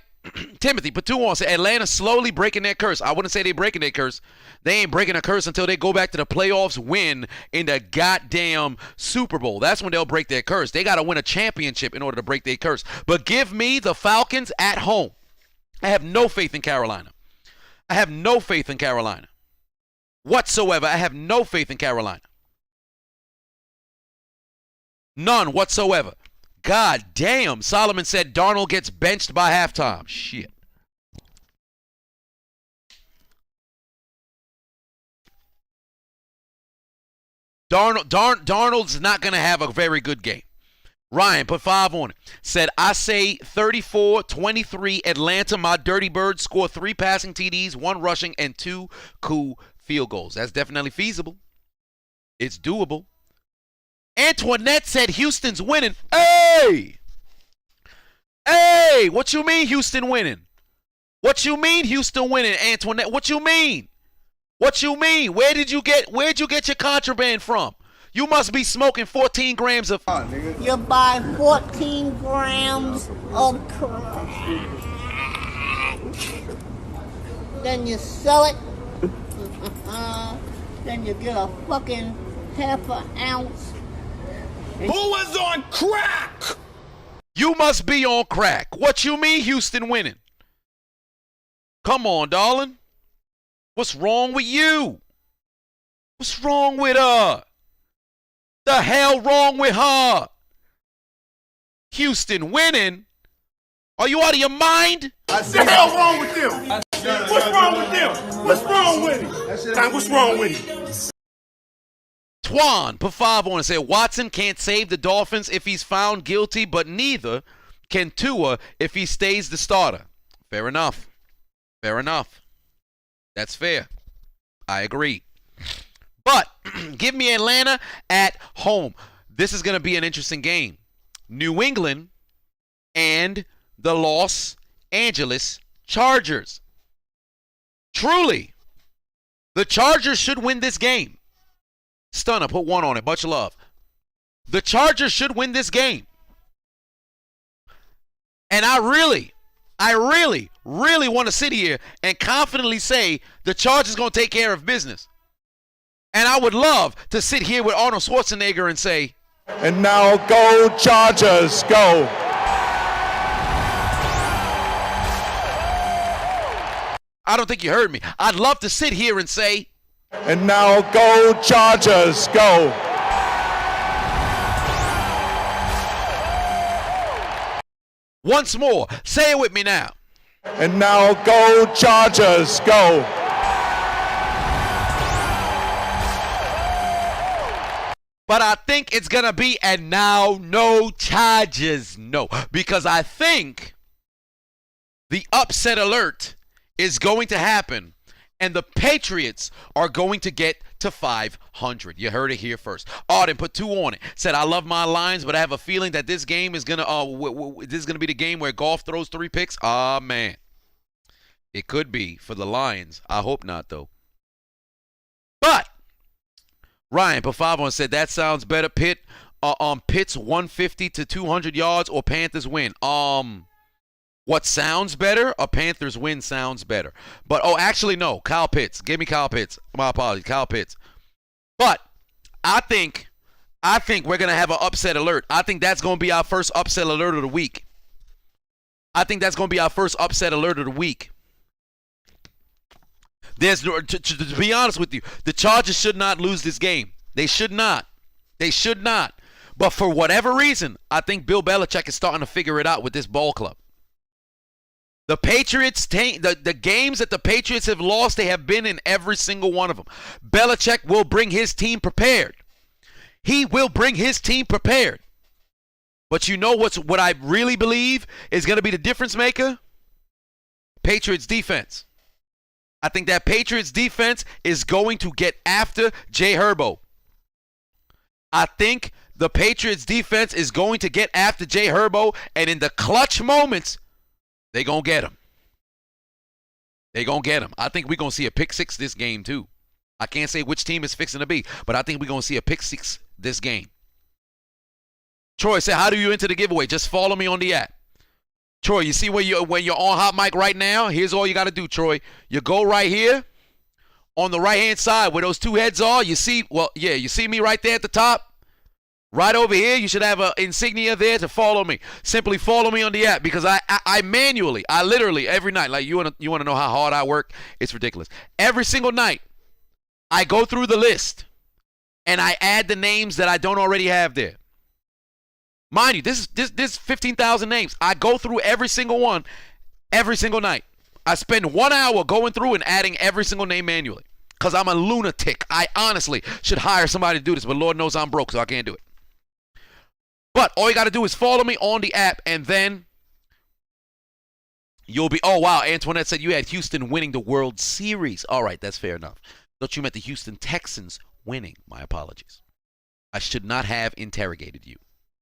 Timothy put 2 on, said Atlanta slowly breaking their curse. I wouldn't say they breaking their curse. They ain't breaking a curse until they go back to the playoffs, win in the goddamn Super Bowl. That's when they'll break their curse. They got to win a championship in order to break their curse. But give me the Falcons at home. I have no faith in Carolina. I have no faith in Carolina whatsoever. I have no faith in Carolina. None whatsoever. God damn. Solomon said Darnold gets benched by halftime. Shit. Darnold's not going to have a very good game. Ryan put 5 on it. Said, I say 34-23 Atlanta. My Dirty Birds score 3 passing TDs, 1 rushing, and 2 cool field goals. That's definitely feasible. It's doable. Antoinette said Houston's winning. Hey! Hey! What you mean Houston winning? What you mean Houston winning, Antoinette? What you mean? What you mean? Where'd you get your contraband from? You must be smoking 14 grams of... You buy 14 grams of crack. Then you sell it. Then you get a fucking half an ounce. Who is on crack? You must be on crack. What you mean Houston winning? Come on, darling. What's wrong with you? What's wrong with her? The hell wrong with her? Houston winning? Are you out of your mind? What the hell wrong with them? What's wrong with them? What's wrong with him? What's wrong with him? Twan put 5 on and said Watson can't save the Dolphins if he's found guilty, but neither can Tua if he stays the starter. Fair enough. Fair enough. That's fair. I agree. But give me Atlanta at home. This is going to be an interesting game. New England and the Los Angeles Chargers. Truly, the Chargers should win this game. Stunner, put 1 on it. Much love. The Chargers should win this game. And I really want to sit here and confidently say the Chargers going to take care of business. And I would love to sit here with Arnold Schwarzenegger and say, And now go Chargers, go. I don't think you heard me. I'd love to sit here and say, And now go Chargers, go. once more, say it with me now. And now go Chargers, go. But I think it's going to be, and now no charges, no. Because I think the upset alert is going to happen, and the Patriots are going to get to 500. You heard it here first. Arden put 2 on it. Said, I love my lines, but I have a feeling that this game is going to, this is going to be the game where Goff throws 3 picks. Ah, man. It could be for the Lions. I hope not, though. But Ryan put 5 on, said that sounds better. Pitts 150 to 200 yards or Panthers win. What sounds better? A Panthers win sounds better. But actually no, Kyle Pitts. Give me Kyle Pitts. My apologies, Kyle Pitts. But I think we're gonna have an upset alert. I think that's gonna be our first upset alert of the week. There's to be honest with you, the Chargers should not lose this game. They should not. But for whatever reason, I think Bill Belichick is starting to figure it out with this ball club. The Patriots, the games that the Patriots have lost, they have been in every single one of them. Belichick will bring his team prepared. He will bring his team prepared. But you know what I really believe is going to be the difference maker? Patriots defense. I think that Patriots defense is going to get after Jay Herbo. I think the Patriots defense is going to get after Jay Herbo, and in the clutch moments, they're going to get him. I think we're going to see a pick 6 this game, too. I can't say which team is fixing to be, but I think we're going to see a pick 6 this game. Troy said, how do you enter the giveaway? Just follow me on the app. Troy, you see when you're on hot mic right now? Here's all you got to do, Troy. You go right here on the right-hand side where those 2 heads are. You see me right there at the top? Right over here, you should have an insignia there to follow me. Simply follow me on the app because I literally, every night, like you want to know how hard I work? It's ridiculous. Every single night, I go through the list and I add the names that I don't already have there. Mind you, this 15,000 names. I go through every single one every single night. I spend 1 hour going through and adding every single name manually because I'm a lunatic. I honestly should hire somebody to do this, but Lord knows I'm broke, so I can't do it. But all you got to do is follow me on the app, and then you'll be, oh, wow, Antoinette said you had Houston winning the World Series. All right, that's fair enough. Thought you meant the Houston Texans winning. My apologies. I should not have interrogated you.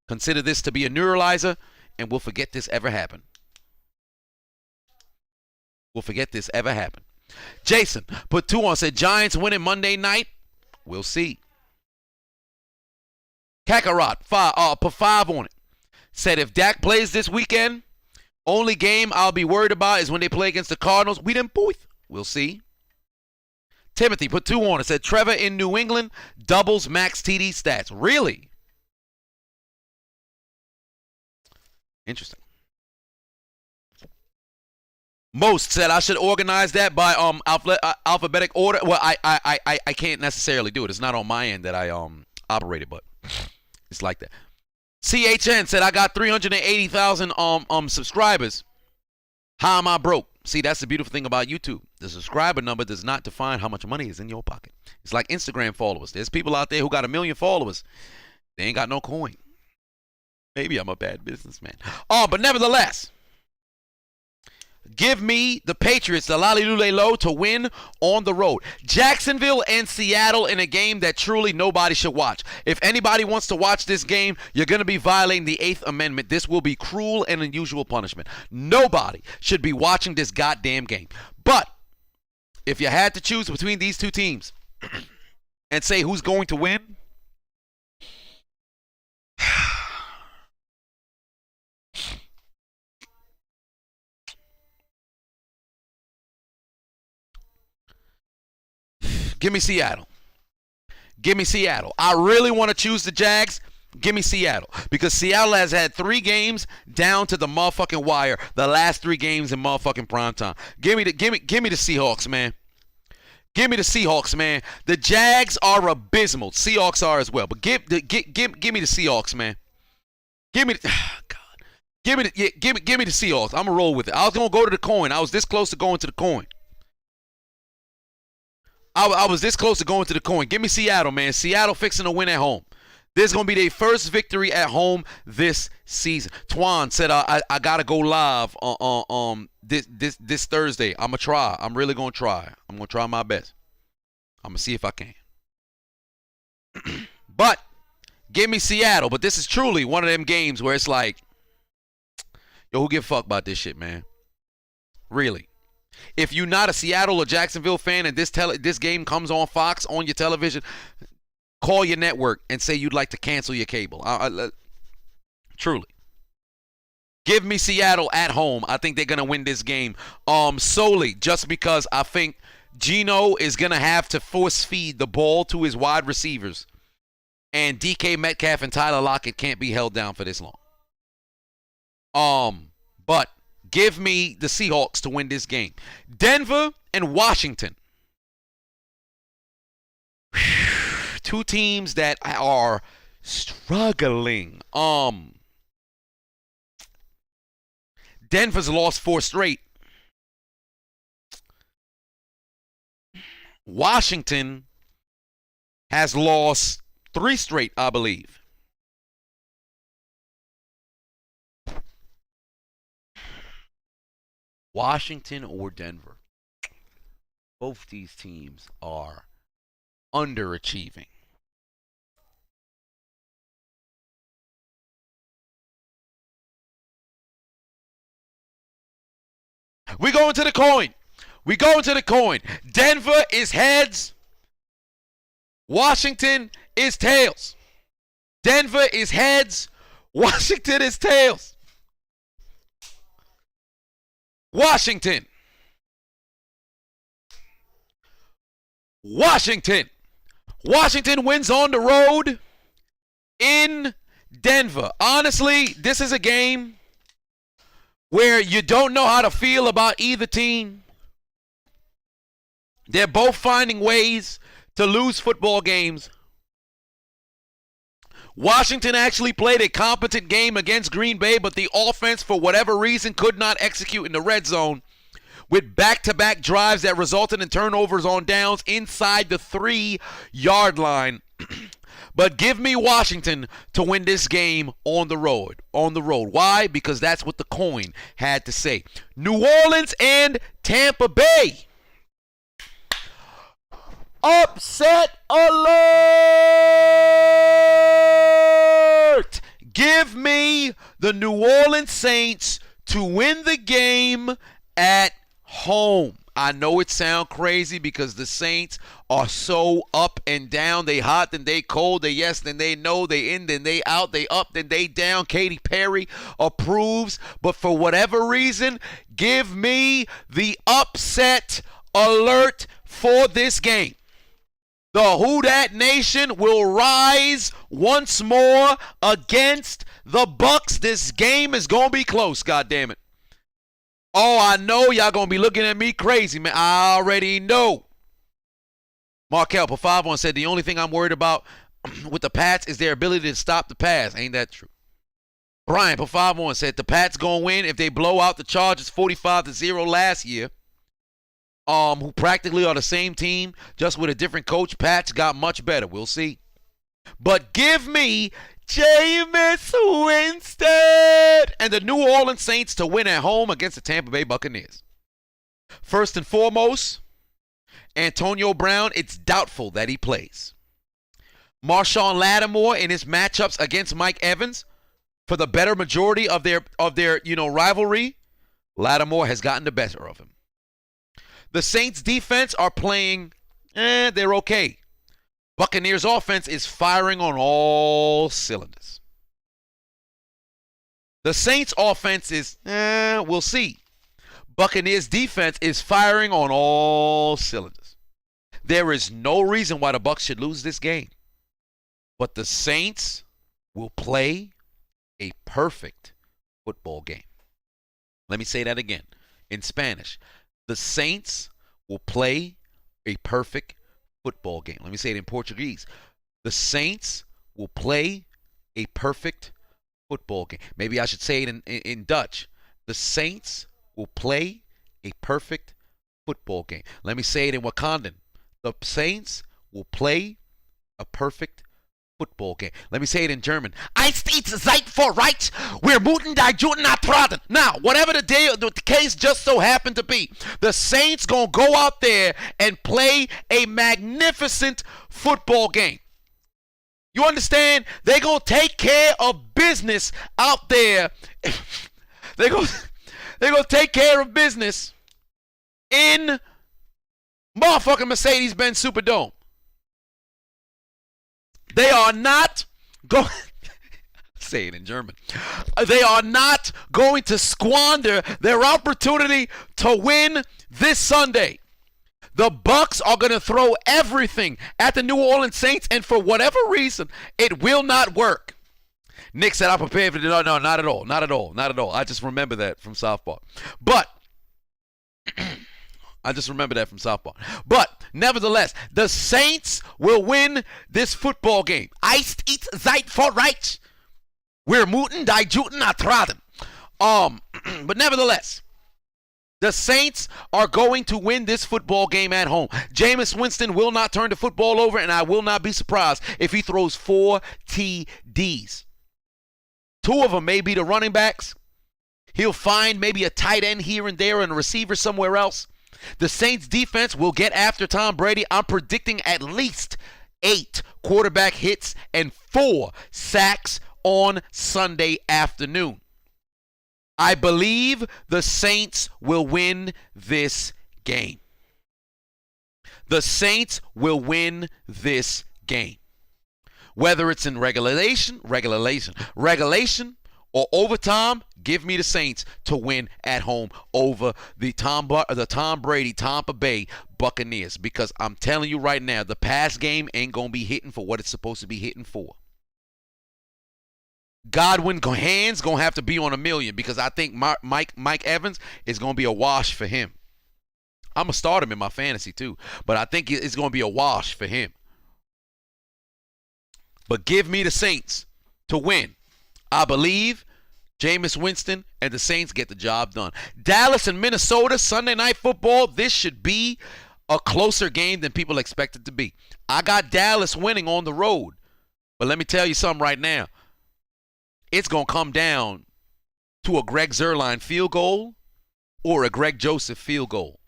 Consider this to be a neuralizer, and we'll forget this ever happened. Jason put 2 on, said Giants winning Monday night. We'll see. Kakarot, put 5 on it. Said if Dak plays this weekend, only game I'll be worried about is when they play against the Cardinals. We didn't booth. We'll see. Timothy put 2 on it. Said Trevor in New England doubles max TD stats. Really? Interesting. Most said I should organize that by alphabetic order. Well, I can't necessarily do it. It's not on my end that I operate it, but it's like that. CHN said I got 380,000 subscribers. How am I broke? See, that's the beautiful thing about YouTube. The subscriber number does not define how much money is in your pocket. It's like Instagram followers. There's people out there who got 1 million followers. They ain't got no coin. Maybe I'm a bad businessman. But nevertheless, give me the Patriots, the Lally-Lule-Lo, to win on the road. Jacksonville and Seattle in a game that truly nobody should watch. If anybody wants to watch this game, you're going to be violating the 8th Amendment. This will be cruel and unusual punishment. Nobody should be watching this goddamn game. But if you had to choose between these 2 teams and say who's going to win, give me Seattle. Give me Seattle. I really want to choose the Jags. Give me Seattle. Because Seattle has had 3 games down to the motherfucking wire. The last 3 games in motherfucking prime time. Give me the Seahawks, man. Give me the Seahawks, man. The Jags are abysmal. Seahawks are as well. But give me the Seahawks, man. Give me the Give me the Seahawks. I'm gonna roll with it. I was gonna go to the coin. I was this close to going to the coin. I was this close to going to the coin. Give me Seattle, man. Seattle fixing to win at home. This is gonna be their first victory at home this season. Twan said I gotta go live this Thursday. I'm gonna try. I'm really gonna try. I'm gonna try my best. I'm gonna see if I can. But give me Seattle. But this is truly one of them games where it's like, yo, who give a fuck about this shit, man? Really. If you're not a Seattle or Jacksonville fan and this game comes on Fox on your television, call your network and say you'd like to cancel your cable. Truly. Give me Seattle at home. I think they're going to win this game solely just because I think Geno is going to have to force feed the ball to his wide receivers. And DK Metcalf and Tyler Lockett can't be held down for this long. But give me the Seahawks to win this game. Denver and Washington. 2 teams that are struggling. Denver's lost 4 straight. Washington has lost 3 straight, I believe. Washington or Denver. Both these teams are underachieving. We going to the coin. We going to the coin. Denver is heads. Washington is tails. Denver is heads. Washington is tails. Washington. Washington. Washington wins on the road in Denver. Honestly, this is a game where you don't know how to feel about either team. They're both finding ways to lose football games. Washington actually played a competent game against Green Bay, but the offense, for whatever reason, could not execute in the red zone with back-to-back drives that resulted in turnovers on downs inside the 3-yard line. But give me Washington to win this game on the road. On the road. Why? Because that's what the coin had to say. New Orleans and Tampa Bay. Upset alert! Give me the New Orleans Saints to win the game at home. I know it sounds crazy because the Saints are so up and down. They hot, then they cold. They yes, then they no. They in, then they out. They up, then they down. Katy Perry approves. But for whatever reason, give me the upset alert for this game. The Who Dat Nation will rise once more against the Bucs. This game is going to be close, goddammit. Oh, I know y'all going to be looking at me crazy, man. I already know. Markel for 5-1 said, the only thing I'm worried about with the Pats is their ability to stop the pass. Ain't that true? Brian for 5-1 said, the Pats going to win if they blow out the Chargers 45-0 last year. Who practically are the same team, just with a different coach. Pats got much better. We'll see. But give me Jameis Winston and the New Orleans Saints to win at home against the Tampa Bay Buccaneers. First and foremost, Antonio Brown, it's doubtful that he plays. Marshawn Lattimore in his matchups against Mike Evans for the better majority of their rivalry, Lattimore has gotten the better of him. The Saints defense are playing, they're okay. Buccaneers offense is firing on all cylinders. The Saints offense is, we'll see. Buccaneers defense is firing on all cylinders. There is no reason why the Bucs should lose this game. But the Saints will play a perfect football game. Let me say that again in Spanish. The Saints will play a perfect football game. Let me say it in Portuguese. The Saints will play a perfect football game. Maybe I should say it in Dutch. The Saints will play a perfect football game. Let me say it in Wakandan. The Saints will play a perfect football game. Let me say it in German. Eins ist Zeit for right. We're mooten die Juden atraden. Now, whatever the case just so happened to be, the Saints gonna go out there and play a magnificent football game. You understand? They're gonna take care of business out there. They're gonna take care of business in motherfucking Mercedes-Benz Superdome. They are not going, say it in German, they are not going to squander their opportunity to win this Sunday. The Bucs are going to throw everything at the New Orleans Saints, and for whatever reason, it will not work. Nick said, I'm prepared for it. No, not at all. Not at all. Not at all. I just remember that from South Park. But nevertheless, the Saints will win this football game. Eins ist Zeit for right. We're mooten die Juden atraden. But nevertheless, the Saints are going to win this football game at home. Jameis Winston will not turn the football over, and I will not be surprised if he throws 4 TDs. 2 of them may be the running backs. He'll find maybe a tight end here and there and a receiver somewhere else. The Saints defense will get after Tom Brady. I'm predicting at least 8 quarterback hits and 4 sacks on Sunday afternoon. I believe the Saints will win this game. The Saints will win this game. Whether it's in regulation, or overtime, give me the Saints to win at home over the Tom Brady, Tampa Bay Buccaneers. Because I'm telling you right now, the pass game ain't going to be hitting for what it's supposed to be hitting for. Godwin's hands going to have to be on a million, because I think Mike Evans is going to be a wash for him. I'm going to start him in my fantasy too, but I think it's going to be a wash for him. But give me the Saints to win. I believe Jameis Winston and the Saints get the job done. Dallas and Minnesota, Sunday Night Football. This should be a closer game than people expect it to be. I got Dallas winning on the road. But let me tell you something right now. It's going to come down to a Greg Zuerlein field goal or a Greg Joseph field goal.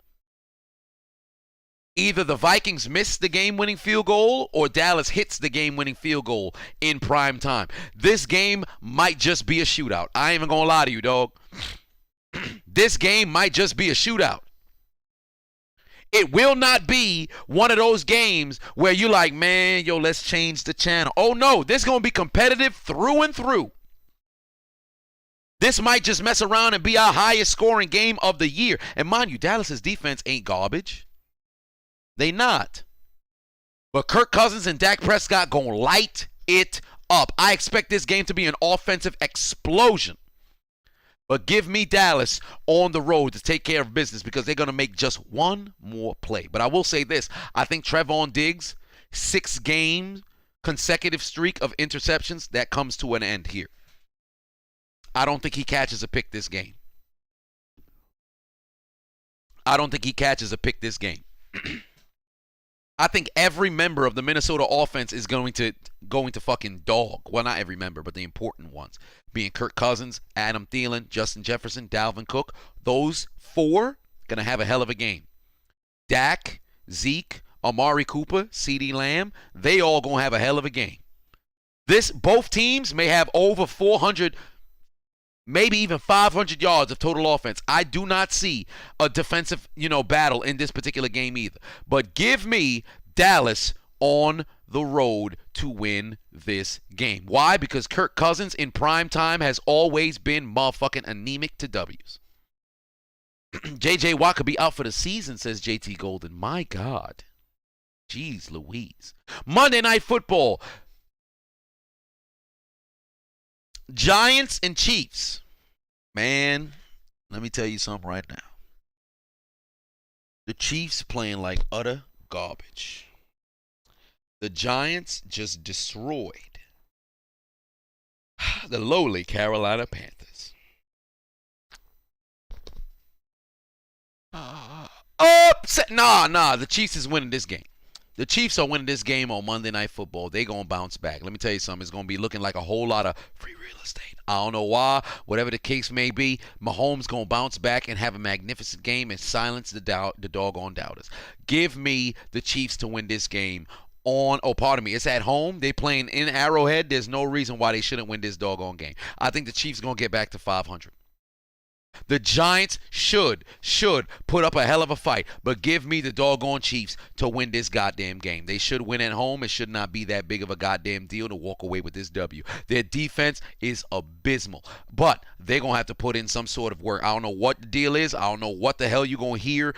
Either the Vikings miss the game-winning field goal or Dallas hits the game-winning field goal in prime time. This game might just be a shootout. I ain't even going to lie to you, dog. This game might just be a shootout. It will not be one of those games where you're like, man, yo, let's change the channel. Oh, no, this is going to be competitive through and through. This might just mess around and be our highest scoring game of the year. And mind you, Dallas's defense ain't garbage. They not. But Kirk Cousins and Dak Prescott going to light it up. I expect this game to be an offensive explosion. But give me Dallas on the road to take care of business, because they're going to make just one more play. But I will say this. I think Trevon Diggs, 6-game consecutive streak of interceptions, that comes to an end here. I don't think he catches a pick this game. I think every member of the Minnesota offense is going to fucking dog. Well, not every member, but the important ones. Being Kirk Cousins, Adam Thielen, Justin Jefferson, Dalvin Cook. Those 4 going to have a hell of a game. Dak, Zeke, Amari Cooper, CeeDee Lamb, they all going to have a hell of a game. Both teams may have over 400, maybe even 500 yards of total offense. I do not see a defensive, battle in this particular game either. But give me Dallas on the road to win this game. Why? Because Kirk Cousins in prime time has always been motherfucking anemic to W's. J.J. Watt could be out for the season, says JT Golden. My God. Jeez Louise. Monday Night Football. Giants and Chiefs. Man, let me tell you something right now. The Chiefs playing like utter garbage. The Giants just destroyed the lowly Carolina Panthers. Upset. Nah. The Chiefs is winning this game. The Chiefs are winning this game on Monday Night Football. They're going to bounce back. Let me tell you something. It's going to be looking like a whole lot of free real estate. I don't know why. Whatever the case may be, Mahomes going to bounce back and have a magnificent game and silence the doggone doubters. Give me the Chiefs to win this game it's at home. They playing in Arrowhead. There's no reason why they shouldn't win this doggone game. I think the Chiefs going to get back to 500. The Giants should put up a hell of a fight, but give me the doggone Chiefs to win this goddamn game. They should win at home. It should not be that big of a goddamn deal to walk away with this W. Their defense is abysmal, but they're going to have to put in some sort of work. I don't know what the deal is. I don't know what the hell you're going to hear,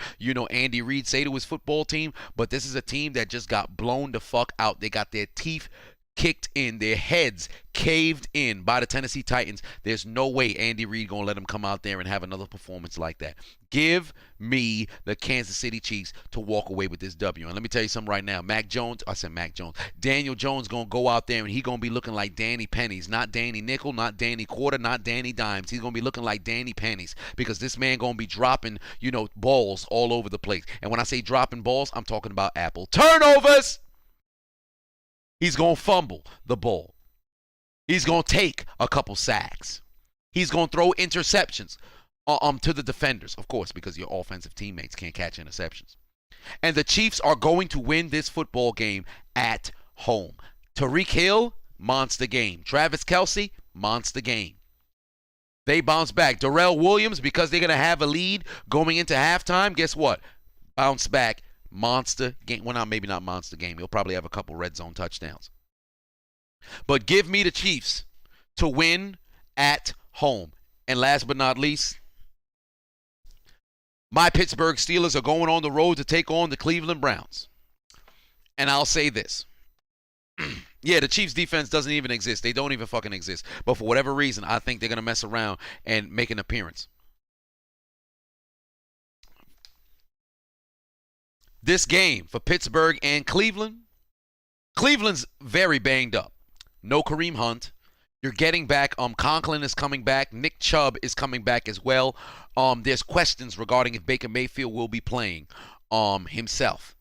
Andy Reid say to his football team, but this is a team that just got blown the fuck out. They got their teeth kicked in, their heads caved in by the Tennessee Titans. There's no way Andy Reid gonna let them come out there and have another performance like that. Give me the Kansas City Chiefs to walk away with this W. And let me tell you something right now. Daniel Jones gonna go out there and he gonna be looking like Danny Pennies, not Danny Nickel, not Danny Quarter, not Danny Dimes. He's gonna be looking like Danny Pennies because this man gonna be dropping, balls all over the place. And when I say dropping balls, I'm talking about Apple turnovers. He's going to fumble the ball. He's going to take a couple sacks. He's going to throw interceptions to the defenders, of course, because your offensive teammates can't catch interceptions. And the Chiefs are going to win this football game at home. Tyreek Hill, monster game. Travis Kelce, monster game. They bounce back. Darrell Williams, because they're going to have a lead going into halftime, guess what? Bounce back. Monster game. Well, maybe not monster game. He'll probably have a couple red zone touchdowns. But give me the Chiefs to win at home. And last but not least, my Pittsburgh Steelers are going on the road to take on the Cleveland Browns. And I'll say this. Yeah, the Chiefs defense doesn't even exist. They don't even fucking exist. But for whatever reason, I think they're going to mess around and make an appearance. This game for Pittsburgh and Cleveland, Cleveland's very banged up. No Kareem Hunt. You're getting back. Conklin is coming back. Nick Chubb is coming back as well. There's questions regarding if Baker Mayfield will be playing himself.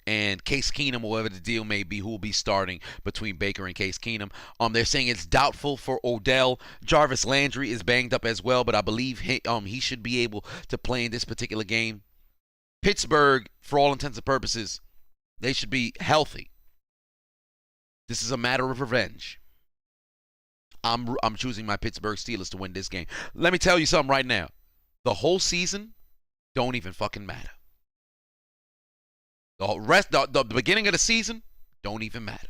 And Case Keenum, whatever the deal may be, who will be starting between Baker and Case Keenum. They're saying it's doubtful for Odell. Jarvis Landry is banged up as well, but I believe he should be able to play in this particular game. Pittsburgh, for all intents and purposes, they should be healthy. This is a matter of revenge. I'm choosing my Pittsburgh Steelers to win this game. Let me tell you something right now. The whole season don't even fucking matter. The beginning of the season don't even matter.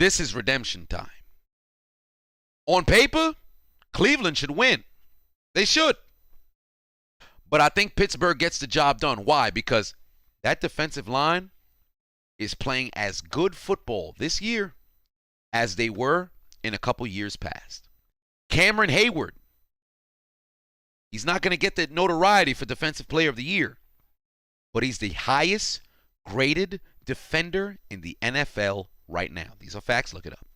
This is redemption time. On paper, Cleveland should win. They should. But I think Pittsburgh gets the job done. Why? Because that defensive line is playing as good football this year as they were in a couple years past. Cameron Hayward, he's not going to get the notoriety for Defensive Player of the Year, but he's the highest graded defender in the NFL right now. These are facts. Look it up.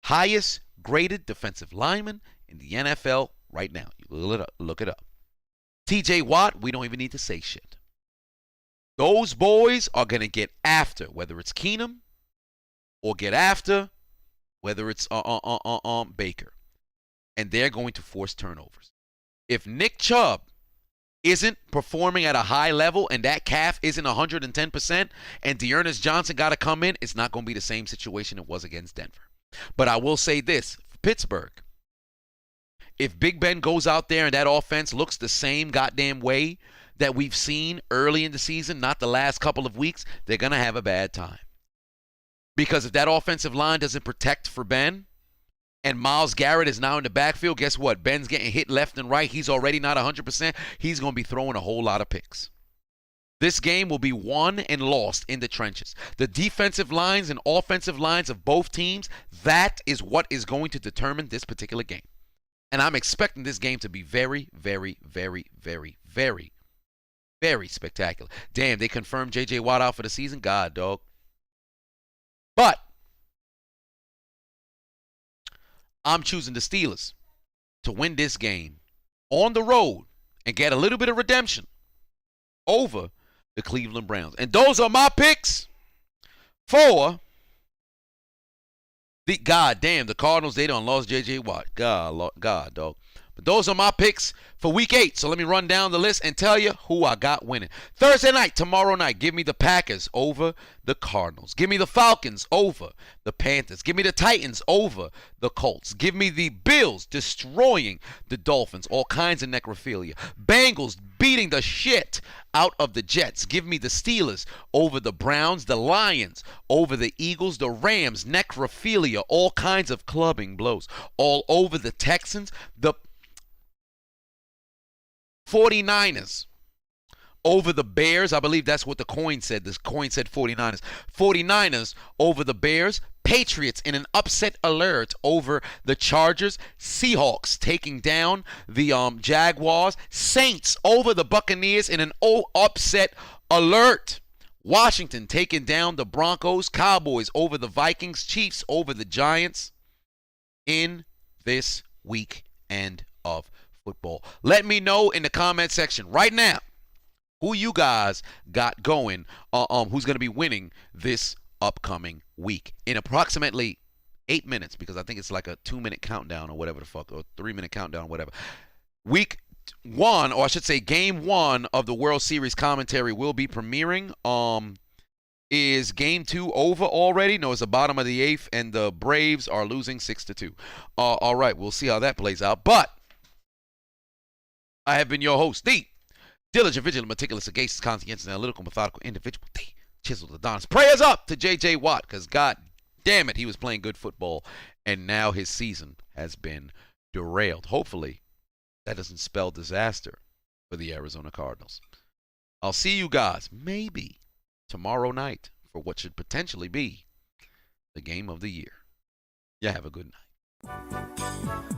Highest graded defensive lineman in the NFL right now. You look it up. TJ Watt, we don't even need to say shit. Those boys are going to get after, whether it's Keenum or get after, whether it's Baker. And they're going to force turnovers. If Nick Chubb isn't performing at a high level and that calf isn't 110% and Dearness Johnson got to come in, it's not going to be the same situation it was against Denver. But I will say this, for Pittsburgh, if Big Ben goes out there and that offense looks the same goddamn way that we've seen early in the season, not the last couple of weeks, they're going to have a bad time. Because if that offensive line doesn't protect for Ben and Myles Garrett is now in the backfield, guess what? Ben's getting hit left and right. He's already not 100%. He's going to be throwing a whole lot of picks. This game will be won and lost in the trenches. The defensive lines and offensive lines of both teams, that is what is going to determine this particular game. And I'm expecting this game to be very, very, very, very, very, very spectacular. Damn, they confirmed J.J. Watt out for the season. God, dog. But I'm choosing the Steelers to win this game on the road and get a little bit of redemption over the Cleveland Browns. And those are my picks for the goddamn the Cardinals. They done lost J.J. Watt. God, dog. But those are my picks for Week 8. So let me run down the list and tell you who I got winning. Thursday night, tomorrow night, give me the Packers over the Cardinals. Give me the Falcons over the Panthers. Give me the Titans over the Colts. Give me the Bills destroying the Dolphins. All kinds of necrophilia. Bengals beating the shit out of the Jets. Give me the Steelers over the Browns. The Lions over the Eagles. The Rams, necrophilia. All kinds of clubbing blows. All over the Texans. The 49ers over the Bears. I believe that's what the coin said. This coin said 49ers. 49ers over the Bears. Patriots in an upset alert over the Chargers. Seahawks taking down the Jaguars. Saints over the Buccaneers in an upset alert. Washington taking down the Broncos. Cowboys over the Vikings. Chiefs over the Giants in this weekend of football. Let me know in the comment section right now who you guys got going, who's going to be winning this upcoming week in approximately 8 minutes, because I think it's like a 2-minute countdown or whatever the fuck, or 3-minute countdown or whatever. Week 1, or I should say game 1 of the World Series commentary will be premiering. Is game 2 over already? No, it's the bottom of the 8th and the Braves are losing 6-2. All right, we'll see how that plays out. But I have been your host, the diligent, vigilant, meticulous, sagacious, conscientious, analytical, methodical individual, the Chiseled Adonis. Prayers up to J.J. Watt, because God damn it, he was playing good football, and now his season has been derailed. Hopefully, that doesn't spell disaster for the Arizona Cardinals. I'll see you guys maybe tomorrow night for what should potentially be the game of the year. Yeah, have a good night.